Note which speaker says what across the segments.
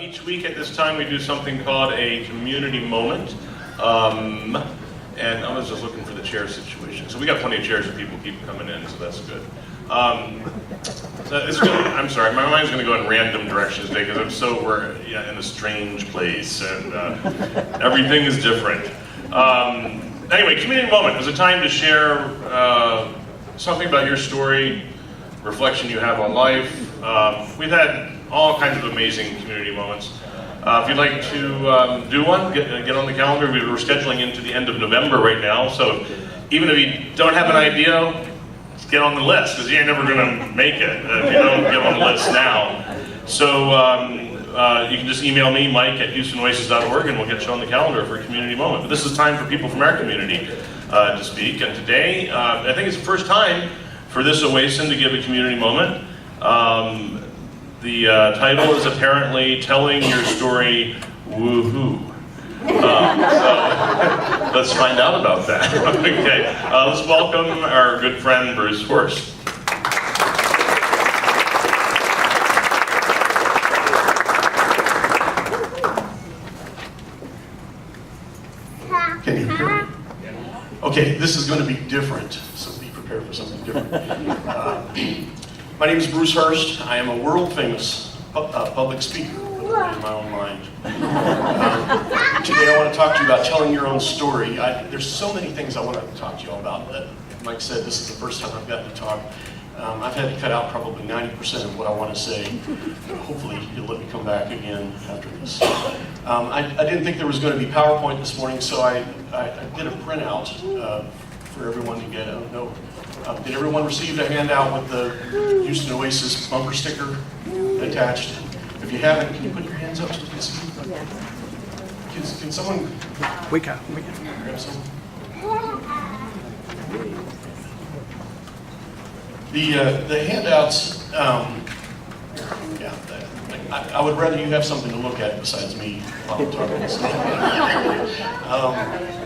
Speaker 1: Each week at this time we do something called a community moment. And I was just looking for the chair situation. So we got plenty of chairs and people keep coming in, so that's good. I'm sorry, my mind's going to go in random directions today because we're in a strange place and everything is different. Anyway, community moment is a time to share something about your story, reflection you have on life. We've had all kinds of amazing community moments. If you'd like to do one, get on the calendar. We're scheduling into the end of November right now, so even if you don't have an idea, get on the list, because you ain't never going to make it if you don't get on the list now. So you can just email me, Mike, at HoustonOasis.org, and we'll get you on the calendar for a community moment. But this is time for people from our community to speak, and today, I think it's the first time for this Oasin to give a community moment. The title is apparently Telling Your Story Woohoo. So let's find out about that. Okay, let's welcome our good friend Bruce Horst.
Speaker 2: Can you hear me? Okay, this is going to be different, so be prepared for something different. My name is Bruce Horst. I am a world-famous public speaker, in my own mind. Today I want to talk to you about telling your own story. There's so many things I want to talk to you all about, but Mike said this is the first time I've gotten to talk. I've had to cut out probably 90% of what I want to say. Hopefully you'll let me come back again after this. I didn't think there was going to be PowerPoint this morning, so I did a printout for everyone to get. I don't know. Did everyone receive a handout with the Houston Oasis bumper sticker attached? If you haven't, can you put your hands up so we can see? Can someone?
Speaker 3: We can.
Speaker 2: Grab some. The handouts. I would rather you have something to look at besides me while I'm talking.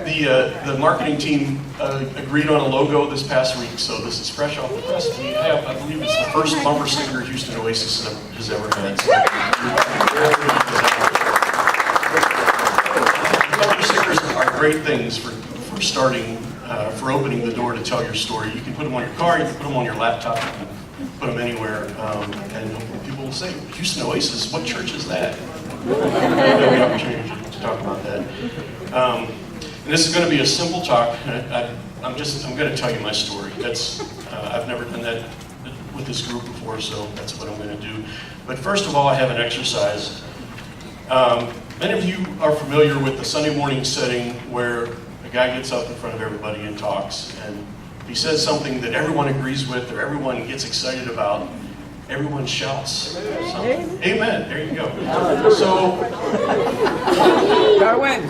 Speaker 2: The marketing team agreed on a logo this past week, so this is fresh off the press. I believe it's the first bumper sticker Houston Oasis has ever had. So, bumper stickers are great things for starting, for opening the door to tell your story. You can put them on your car, you can put them on your laptop, you can put them anywhere, and people will say, Houston Oasis, what church is that? There'll be an opportunity to talk about that. And this is going to be a simple talk. I'm going to tell you my story. I've never done that with this group before, so that's what I'm going to do. But first of all, I have an exercise. Many of you are familiar with the Sunday morning setting where a guy gets up in front of everybody and talks, and he says something that everyone agrees with or everyone gets excited about. Everyone shouts something. Amen. There you go. So,
Speaker 3: Darwin.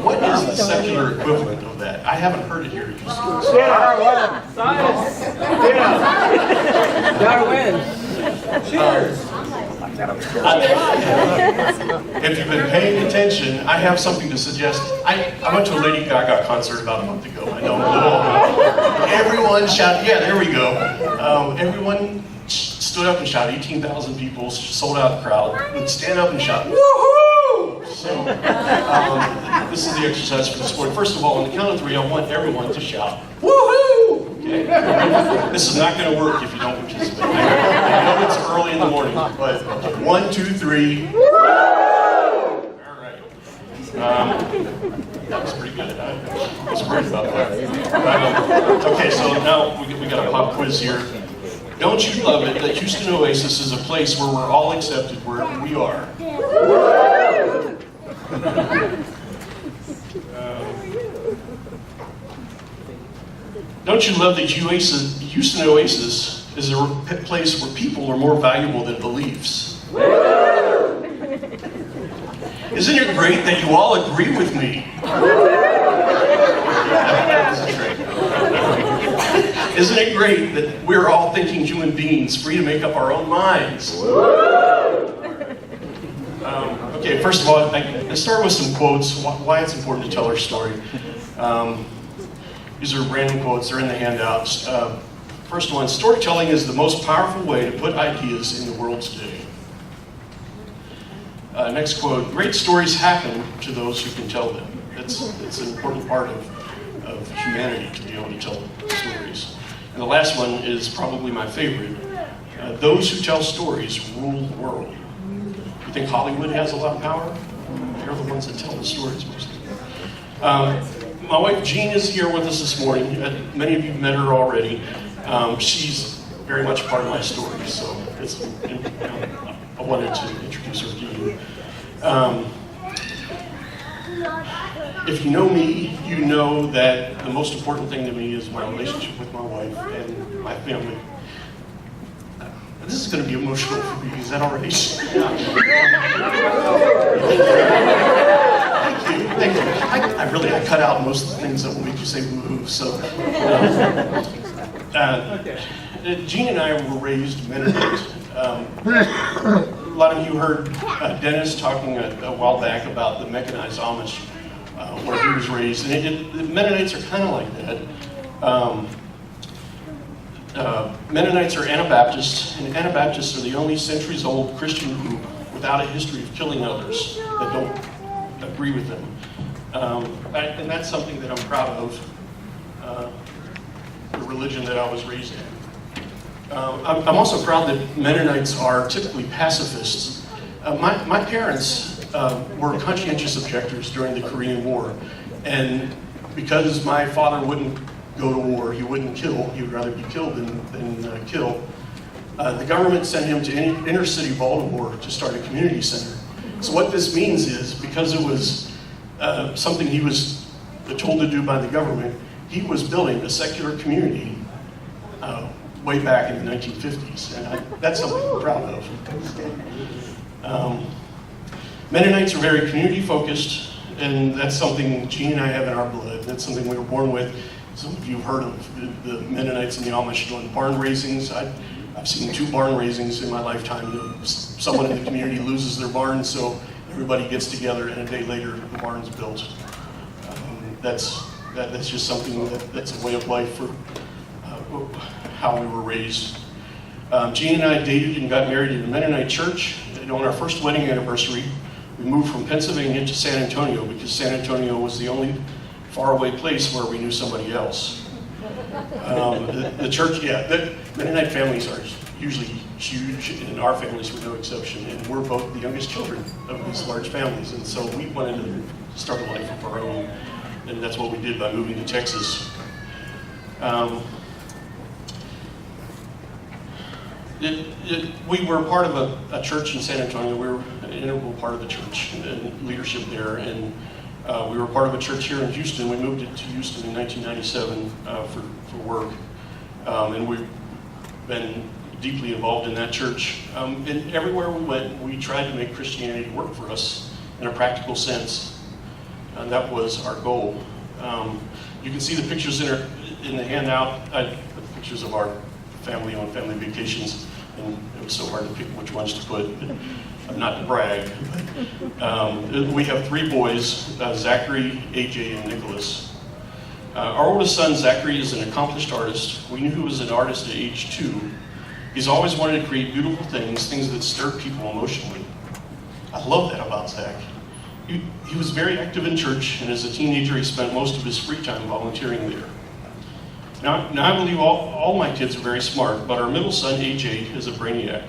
Speaker 2: what is the secular equivalent of that? I haven't heard it here.
Speaker 3: Darwin. Cheers.
Speaker 2: If you've been paying attention, I have something to suggest. I went to a Lady Gaga concert about a month ago. I know. Everyone shouted. Yeah, there we go. Everyone stood up and shouted. 18,000 people, sold out crowd, would stand up and shout, woohoo! So, this is the exercise for this morning. First of all, on the count of 3, I want everyone to shout, woohoo! Okay? This is not going to work if you don't participate. I know it's early in the morning, but 1, 2, 3, woo! All right. That was pretty good. I was worried about that. Okay, so now we got a pop quiz here. Don't you love it that Houston Oasis is a place where we're all accepted wherever we are? Don't you love that Houston Oasis is a place where people are more valuable than beliefs? Isn't it great that you all agree with me? Isn't it great that we're all thinking human beings, free to make up our own minds? Okay, first of all, I start with some quotes, why it's important to tell our story. These are random quotes, they're in the handouts. First one, storytelling is the most powerful way to put ideas in the world today. Next quote, great stories happen to those who can tell them. It's an important part of humanity to be able to tell stories. And the last one is probably my favorite. Those who tell stories rule the world. You think Hollywood has a lot of power? They're the ones that tell the stories mostly. My wife Jean is here with us this morning. Many of you have met her already. She's very much part of my story, so I wanted to introduce her to you. If you know me, you know that the most important thing to me is my relationship with my wife and my family. This is going to be emotional for me. Is that all right? Thank you. I cut out most of the things that will make you say woo-hoo. So, Jean and I were raised Mennonite. A lot of you heard Dennis talking a while back about the mechanized Amish, where he was raised. And the Mennonites are kind of like that. Mennonites are Anabaptists, and Anabaptists are the only centuries-old Christian group without a history of killing others that don't agree with them. And that's something that I'm proud of, the religion that I was raised in. I'm also proud that Mennonites are typically pacifists. My parents were conscientious objectors during the Korean War, and because my father wouldn't go to war, he wouldn't kill, he would rather be killed than kill, the government sent him to inner city Baltimore to start a community center. So what this means is, because it was something he was told to do by the government, he was building a secular community way back in the 1950s, and that's something I'm proud of. Mennonites are very community focused, and that's something Jean and I have in our blood. That's something we were born with. Some of you have heard of the Mennonites and the Amish doing barn raisings. I've seen 2 barn raisings in my lifetime. Someone in the community loses their barn, so everybody gets together, and a day later, the barn's built. That's just something that's a way of life for how we were raised. Jean and I dated and got married in a Mennonite church. And on our first wedding anniversary, we moved from Pennsylvania to San Antonio because San Antonio was the only faraway place where we knew somebody else. The church, the Mennonite families are usually huge, and our families were no exception. And we're both the youngest children of these large families, and so we wanted to start a life of our own, and that's what we did by moving to Texas. We were part of a church in San Antonio. We were an integral part of the church and leadership there, and we were part of a church here in Houston. We moved to Houston in 1997 for work, and we've been deeply involved in that church. And everywhere we went, we tried to make Christianity work for us in a practical sense, and that was our goal. You can see the pictures in the handout. I put pictures of our family on family vacations, and it was so hard to pick which ones to put. Not to brag, but we have 3 boys, Zachary, AJ, and Nicholas. Our oldest son, Zachary, is an accomplished artist. We knew he was an artist at age 2. He's always wanted to create beautiful things that stir people emotionally. I love that about Zach. He was very active in church, and as a teenager, he spent most of his free time volunteering there. Now I believe all my kids are very smart, but our middle son, AJ, is a brainiac.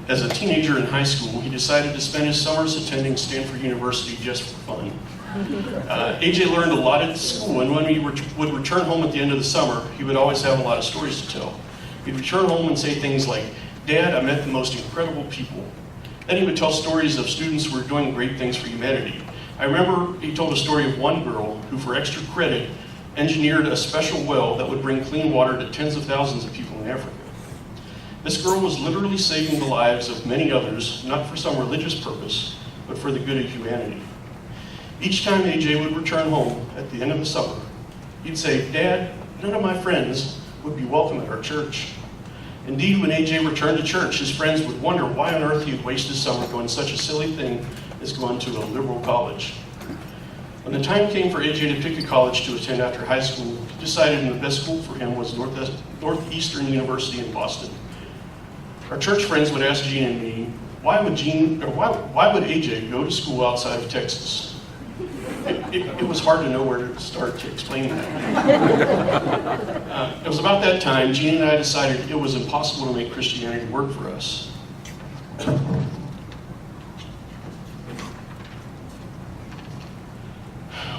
Speaker 2: As a teenager in high school, he decided to spend his summers attending Stanford University just for fun. AJ learned a lot at school, and when he would return home at the end of the summer, he would always have a lot of stories to tell. He'd return home and say things like, "Dad, I met the most incredible people." Then he would tell stories of students who were doing great things for humanity. I remember he told a story of one girl who, for extra credit, engineered a special well that would bring clean water to tens of thousands of people in Africa. This girl was literally saving the lives of many others, not for some religious purpose, but for the good of humanity. Each time AJ would return home at the end of the summer, he'd say, "Dad, none of my friends would be welcome at our church." Indeed, when AJ returned to church, his friends would wonder why on earth he would waste his summer doing such a silly thing as going to a liberal college. When the time came for AJ to pick a college to attend after high school, he decided the best school for him was Northeastern University in Boston. Our church friends would ask Gene and me, why would AJ go to school outside of Texas? It was hard to know where to start to explain that. It was about that time Gene and I decided it was impossible to make Christianity work for us.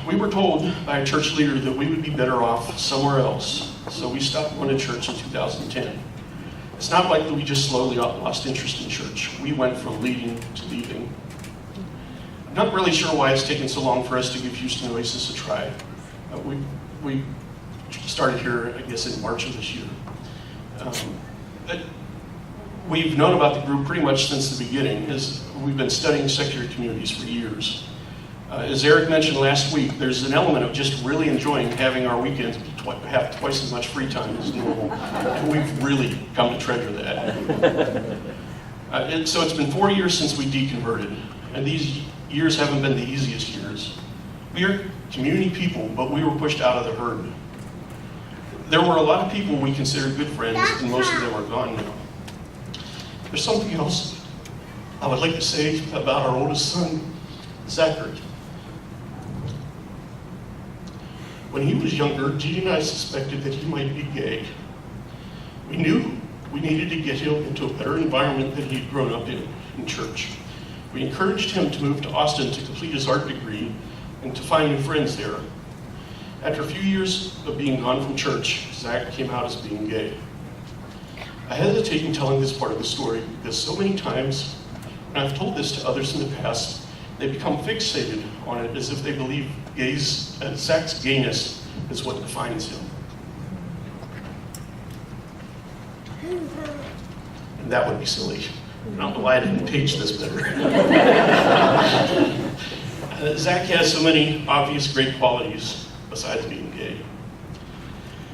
Speaker 2: We were told by a church leader that we would be better off somewhere else, so we stopped going to church in 2010. It's not like we just slowly lost interest in church. We went from leading to leaving. I'm not really sure why it's taken so long for us to give Houston Oasis a try. We started here, I guess, in March of this year. We've known about the group pretty much since the beginning, as we've been studying secular communities for years. As Eric mentioned last week, there's an element of just really enjoying having our weekends have twice as much free time as normal. And we've really come to treasure that. So it's been 4 years since we deconverted, and these years haven't been the easiest years. We are community people, but we were pushed out of the herd. There were a lot of people we considered good friends, and most of them are gone now. There's something else I would like to say about our oldest son, Zachary. When he was younger, Gene and I suspected that he might be gay. We knew we needed to get him into a better environment than he'd grown up in church. We encouraged him to move to Austin to complete his art degree and to find new friends there. After a few years of being gone from church, Zach came out as being gay. I hesitate in telling this part of the story because so many times, when I've told this to others in the past, they become fixated on it as if they believe Zach's gayness is what defines him. And that would be silly. I don't know why I didn't page this better. Zach has so many obvious great qualities besides being gay.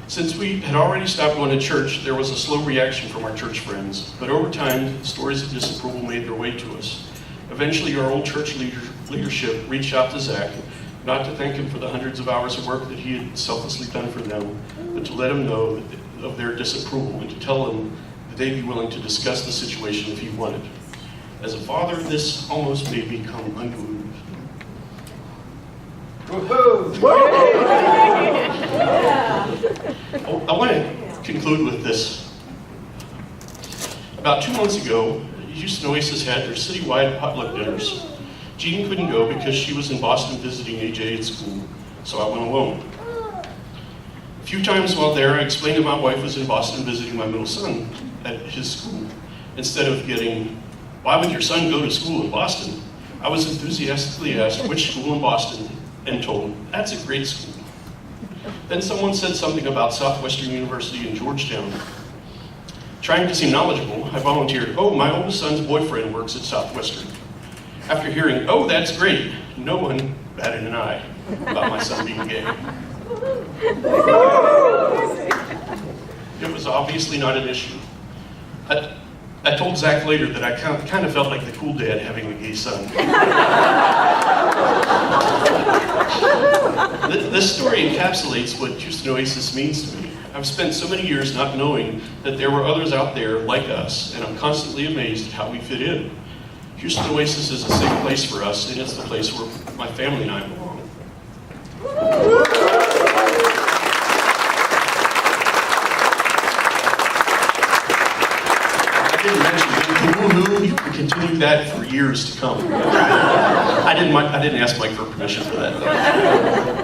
Speaker 2: Since we had already stopped going to church, there was a slow reaction from our church friends, but over time, stories of disapproval made their way to us. Eventually, our old church leadership reached out to Zach, not to thank him for the hundreds of hours of work that he had selflessly done for them, but to let him know of their disapproval and to tell him that they'd be willing to discuss the situation if he wanted. As a father, this almost made me come unglued. I want to conclude with this. About 2 months ago, Houston Oasis had their citywide potluck dinners. Jean couldn't go because she was in Boston visiting AJ at school, so I went alone. A few times while there, I explained that my wife was in Boston visiting my middle son at his school. Instead of getting, why would your son go to school in Boston? I was enthusiastically asked which school in Boston and told, that's a great school. Then someone said something about Southwestern University in Georgetown. Trying to seem knowledgeable, I volunteered, oh, my oldest son's boyfriend works at Southwestern. After hearing, oh, that's great, no one batted an eye about my son being gay. It was obviously not an issue. I told Zach later that I kind of felt like the cool dad having a gay son. This story encapsulates what Houston Oasis means to me. I've spent so many years not knowing that there were others out there like us, and I'm constantly amazed at how we fit in. Houston Oasis is a safe place for us, and it's the place where my family and I belong. I didn't mention it. You can continue that for years to come. I didn't ask Mike for permission for that, though.